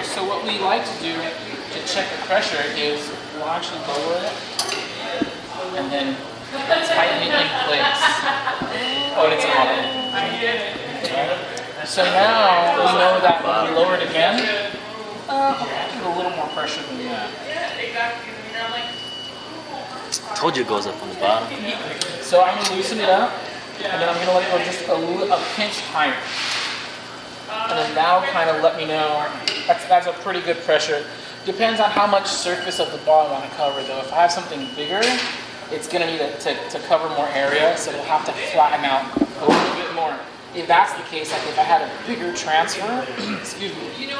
So what we like to do to check the pressure is we'll actually lower it and then tighten it in place. Oh, it's on. So now we know that when we lower it again, give a little more pressure than that. Told you it goes up on the bottom. So I'm gonna loosen it up, and then I'm gonna let it go just a pinch higher. And then that'll kind of let me know that's a pretty good pressure. Depends on how much surface of the ball I want to cover though. If I have something bigger, it's gonna need to cover more area, so it'll have to flatten out a little bit more. If that's the case, like if I had a bigger transfer, excuse me,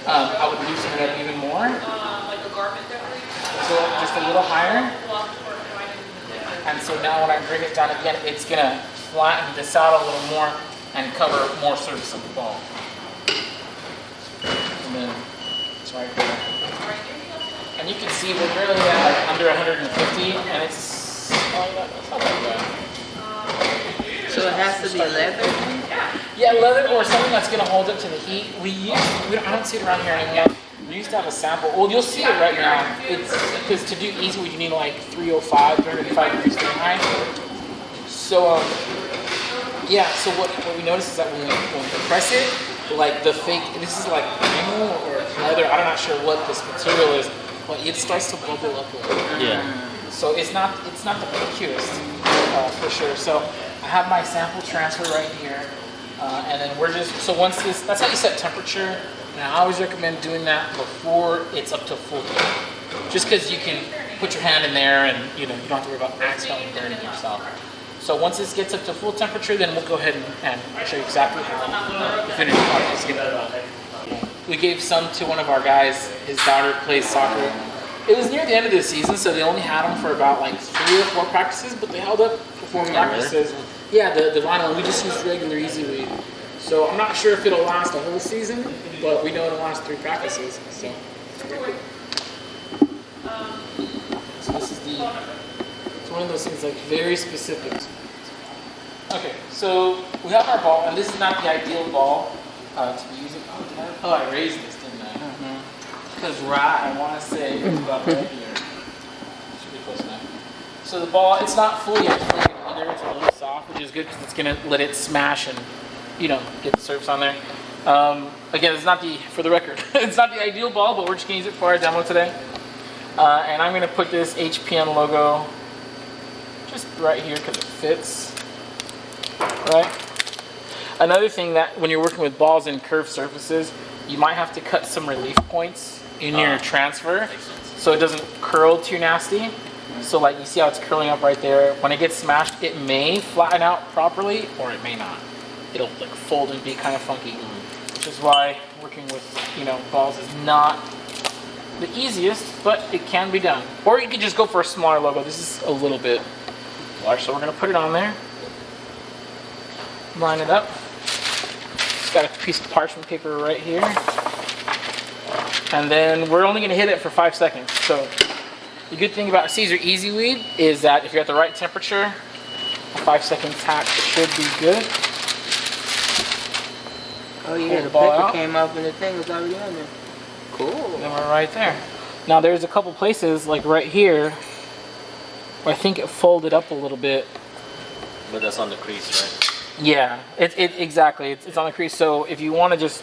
I would loosen it up even more. So just a little higher. And so now when I bring it down again, it's gonna flatten this out a little more and cover more surface of the ball. And then it's right there. And you can see we're barely at like under 150, and it's not that bad. So it has to be leather? Yeah, leather or something that's gonna hold up to the heat. I don't see it around here anymore. We used to have a sample. Well, you'll see it right now. It's because to do easy, you need like 305 degrees Fahrenheit. So yeah. So what we notice is that when we press it, like the fake, this is like vinyl or leather. I'm not sure what this material is, but it starts to bubble up a little. Yeah. So it's not the purest for sure. So I have my sample transfer right here, and then we're just once this. That's how you set temperature. And I always recommend doing that before it's up to full heat, just because you can put your hand in there and you don't have to worry about accidentally burning yourself. So once this gets up to full temperature, then we'll go ahead and show you exactly how the finished product is going to look. We gave some to one of our guys. His daughter plays soccer. It was near the end of the season, so they only had them for about like 3 or 4 practices, but they held up for 4 practices. Really? Yeah, the vinyl. We just used regular Easy Weed. So I'm not sure if it'll last a whole season, but we know it'll last 3 practices. So this is it's one of those things like very specific. Okay, so we have our ball, and this is not the ideal ball to be using. Oh, I raised this, didn't I? Because I want to say it's about right here. Should be close enough. So the ball, it's not fully inflated either. It's a little soft, which is good because it's gonna let it smash and get the surface on there. Again, it's not for the record, it's not the ideal ball, but we're just gonna use it for our demo today. And I'm gonna put this HPN logo just right here because it fits. Right. Another thing that when you're working with balls and curved surfaces, you might have to cut some relief points in your transfer so it doesn't curl too nasty. So like you see how it's curling up right there. When it gets smashed, it may flatten out properly or it may not. It'll like fold and be kind of funky. Which is why working with balls is not the easiest, but it can be done. Or you could just go for a smaller logo. This is a little bit large, so we're gonna put it on there. Line it up. Just got a piece of parchment paper right here. And then we're only gonna hit it for 5 seconds. So the good thing about Caesar Easy Weed is that if you're at the right temperature, a 5-second tap should be good. Oh yeah, the paper came up and the thing was already on there. Cool. Then we're right there. Now there's a couple places, like right here, where I think it folded up a little bit. But that's on the crease, right? Yeah, exactly. It's on the crease. So if you want to just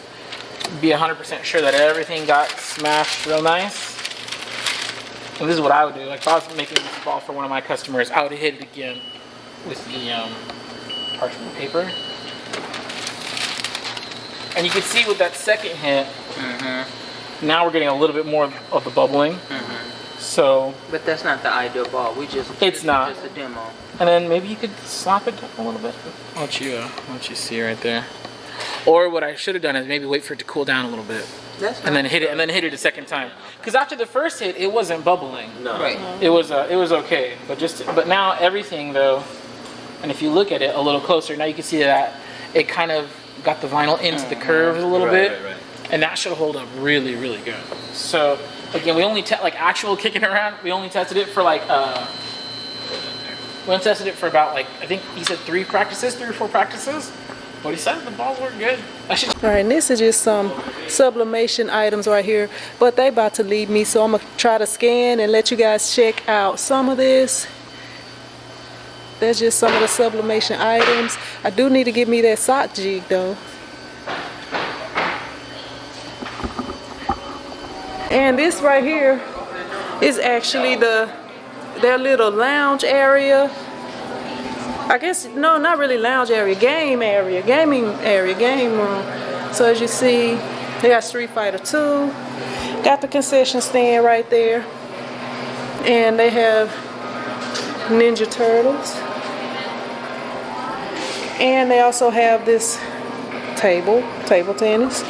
be 100% sure that everything got smashed real nice, and this is what I would do. Like if I was making this ball for one of my customers, I would hit it again with the parchment paper. And you can see with that second hit, now we're getting a little bit more of the bubbling. So, but that's not the ideal ball. It's not. Just a demo. And then maybe you could slap it up a little bit. Why don't you see right there? Or what I should have done is maybe wait for it to cool down a little bit, and then hit it a second time. Because after the first hit, it wasn't bubbling. No. Right. It was okay, but now everything though, and if you look at it a little closer, now you can see that it kind of got the vinyl into the curves a little bit, right. And that should hold up really, really good. So again, we only actual kicking around. We only tested it for like we only tested it for about like I think he said 3 or 4 practices. But he said the balls were good. All right, and this is just some sublimation items right here, but they about to leave me, so I'm gonna try to scan and let you guys check out some of this. That's just some of the sublimation items. I do need to get me that sock jig though. And this right here is actually their little lounge area. I guess, no, not really lounge area, gaming area, game room. So as you see, they got Street Fighter 2, got the concession stand right there, and they have Ninja Turtles. And they also have this table tennis.